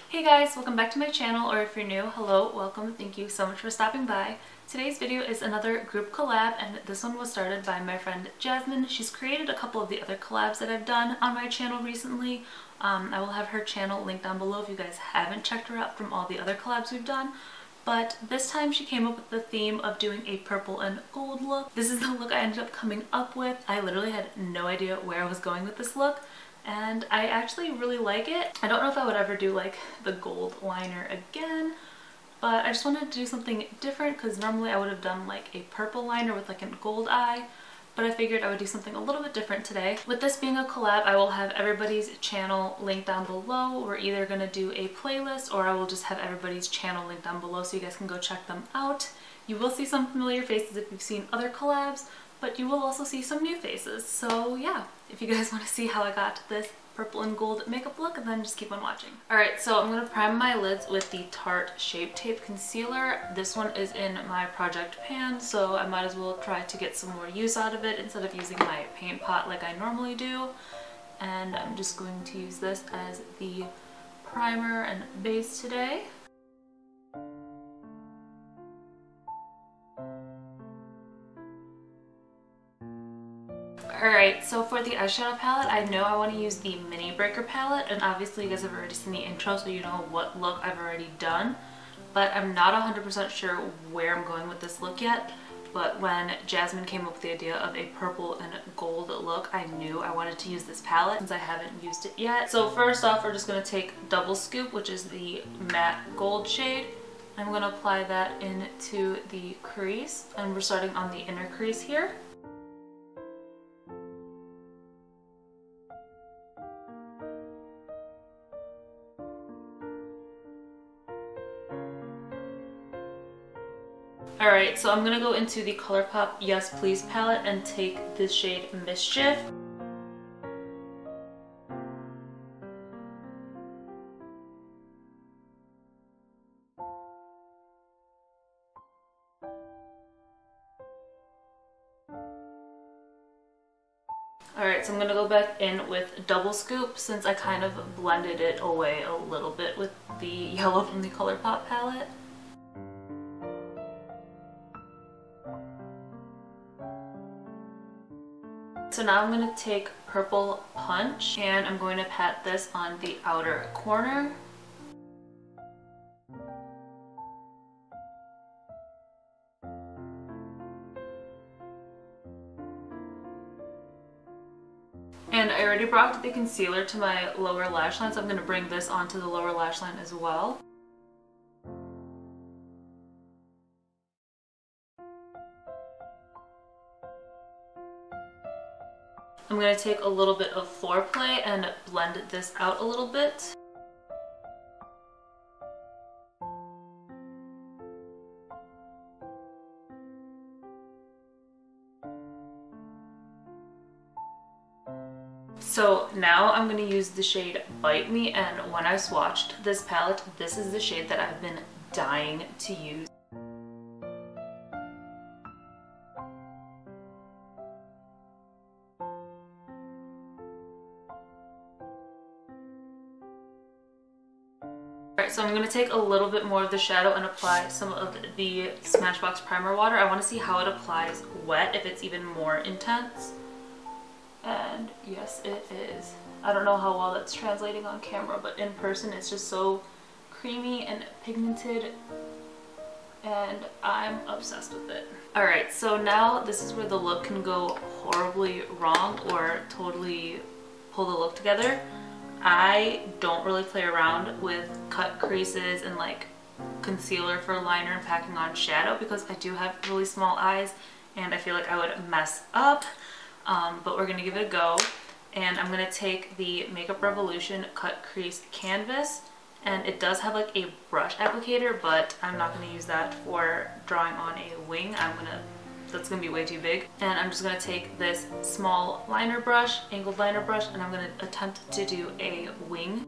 Hey guys, welcome back to my channel, or if you're new, hello, welcome, thank you so much for stopping by. Today's video is another group collab, and this one was started by my friend Jasmine. She's created a couple of the other collabs that I've done on my channel recently. I will have her channel linked down below if you guys haven't checked her out from all the other collabs we've done. But this time she came up with the theme of doing a purple and gold look. This is the look I ended up coming up with. I literally had no idea where I was going with this look, and I actually really like it. I don't know if I would ever do like the gold liner again, but I just wanted to do something different because normally I would have done like a purple liner with like a gold eye, but I figured I would do something a little bit different today. With this being a collab, I will have everybody's channel linked down below. We're either going to do a playlist or I will just have everybody's channel linked down below so you guys can go check them out. You will see some familiar faces if you've seen other collabs, but you will also see some new faces. So yeah, if you guys want to see how I got this purple and gold makeup look, then just keep on watching. Alright, so I'm going to prime my lids with the Tarte Shape Tape Concealer. This one is in my project pan, so I might as well try to get some more use out of it instead of using my paint pot like I normally do. And I'm just going to use this as the primer and base today. Alright, so for the eyeshadow palette, I know I want to use the Mini Breaker palette, and obviously you guys have already seen the intro, so you know what look I've already done. But I'm not 100% sure where I'm going with this look yet. But when Jasmine came up with the idea of a purple and gold look, I knew I wanted to use this palette since I haven't used it yet. So first off, we're just going to take Double Scoop, which is the matte gold shade. I'm going to apply that into the crease, and we're starting on the inner crease here. Alright, so I'm going to go into the ColourPop Yes Please palette and take this shade Mischief. Alright, so I'm going to go back in with Double Scoop since I kind of blended it away a little bit with the yellow from the ColourPop palette. So now I'm going to take Purple Punch and I'm going to pat this on the outer corner. And I already brought the concealer to my lower lash line, so I'm going to bring this onto the lower lash line as well. I'm going to take a little bit of Foreplay and blend this out a little bit. So now I'm going to use the shade Bite Me, and when I swatched this palette, this is the shade that I've been dying to use. Alright, so I'm going to take a little bit more of the shadow and apply some of the Smashbox Primer Water. I want to see how it applies wet, if it's even more intense. And yes, it is. I don't know how well that's translating on camera, but in person it's just so creamy and pigmented, and I'm obsessed with it. Alright, so now this is where the look can go horribly wrong or totally pull the look together. I don't really play around with cut creases and like concealer for liner and packing on shadow because I do have really small eyes and I feel like I would mess up. But we're going to give it a go, and I'm going to take the Makeup Revolution Cut Crease Canvas, and it does have like a brush applicator, but I'm not going to use that for drawing on a wing. That's going to be way too big. And I'm just going to take this small liner brush, angled liner brush, and I'm going to attempt to do a wing.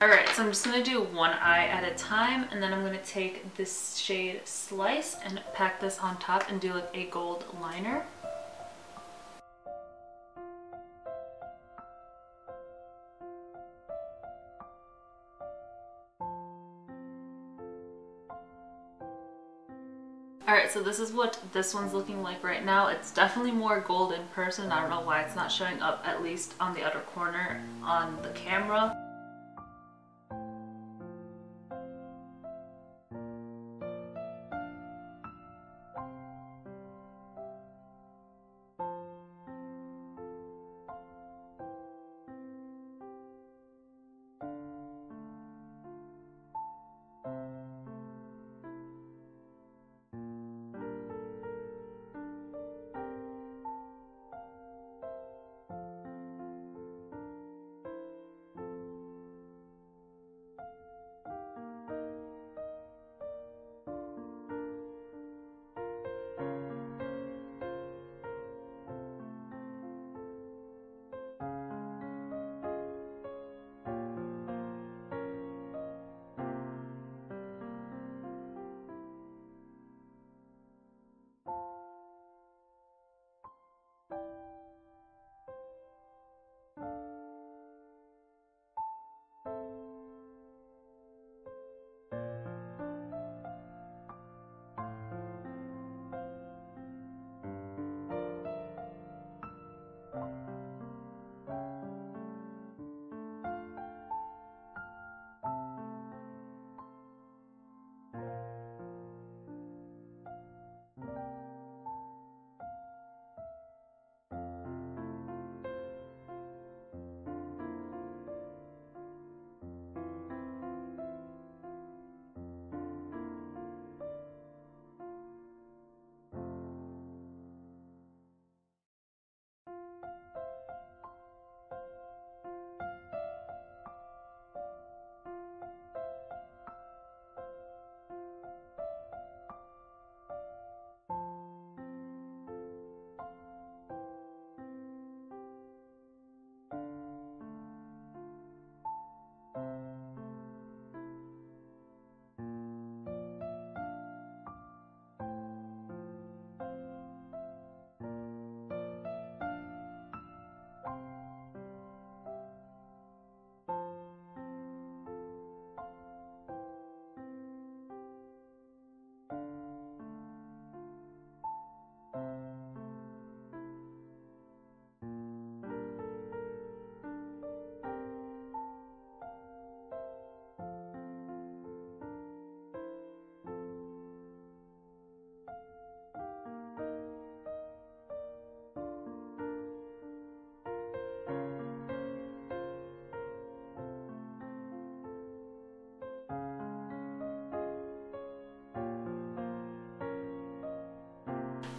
Alright, so I'm just going to do one eye at a time, and then I'm going to take this shade Slice and pack this on top and do like a gold liner. Alright, so this is what this one's looking like right now. It's definitely more gold in person. I don't know why it's not showing up, at least on the outer corner on the camera.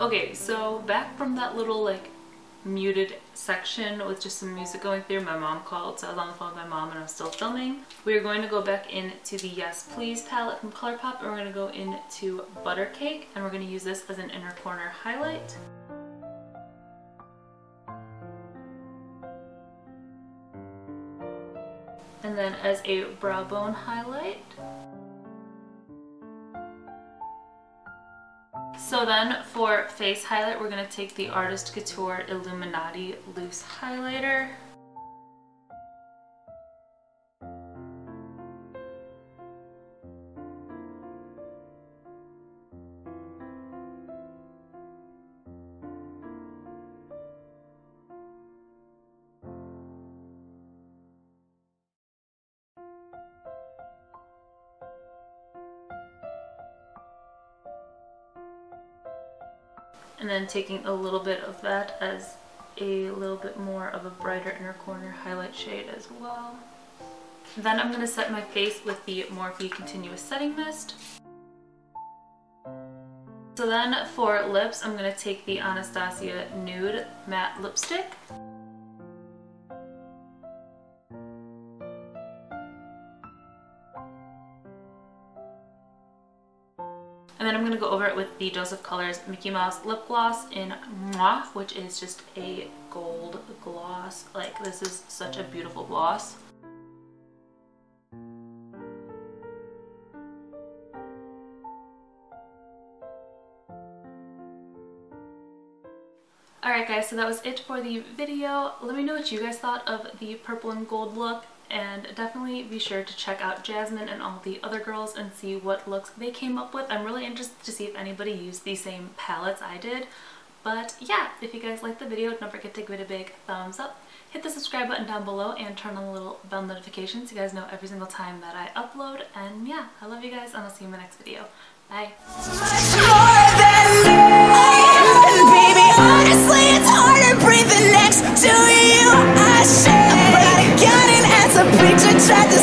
Okay, so back from that little like muted section with just some music going through, my mom called, so I was on the phone with my mom and I was still filming. We're going to go back into the Yes Please palette from Colourpop, and we're going to go into Butter Cake, and we're going to use this as an inner corner highlight. And then as a brow bone highlight. So then for face highlight, we're going to take the Artist Couture Illuminati Loose Highlighter. And then taking a little bit of that as a little bit more of a brighter inner corner highlight shade as well. Then I'm going to set my face with the Morphe Continuous Setting Mist. So then for lips, I'm going to take the Anastasia Nude Matte Lipstick. And then I'm going to go over it with the Joseph Colors Mickey Mouse Lip Gloss in Mwah, which is just a gold gloss. Like, this is such a beautiful gloss. Alright guys, so that was it for the video. Let me know what you guys thought of the purple and gold look, and definitely be sure to check out Jasmine and all the other girls and see what looks they came up with. I'm really interested to see if anybody used the same palettes I did. But yeah, if you guys liked the video, don't forget to give it a big thumbs up. Hit the subscribe button down below and turn on the little bell notifications so you guys know every single time that I upload. And yeah, I love you guys and I'll see you in my next video. Bye! Honestly, it's harder breathing next to you. I share a gun and as a preacher tried to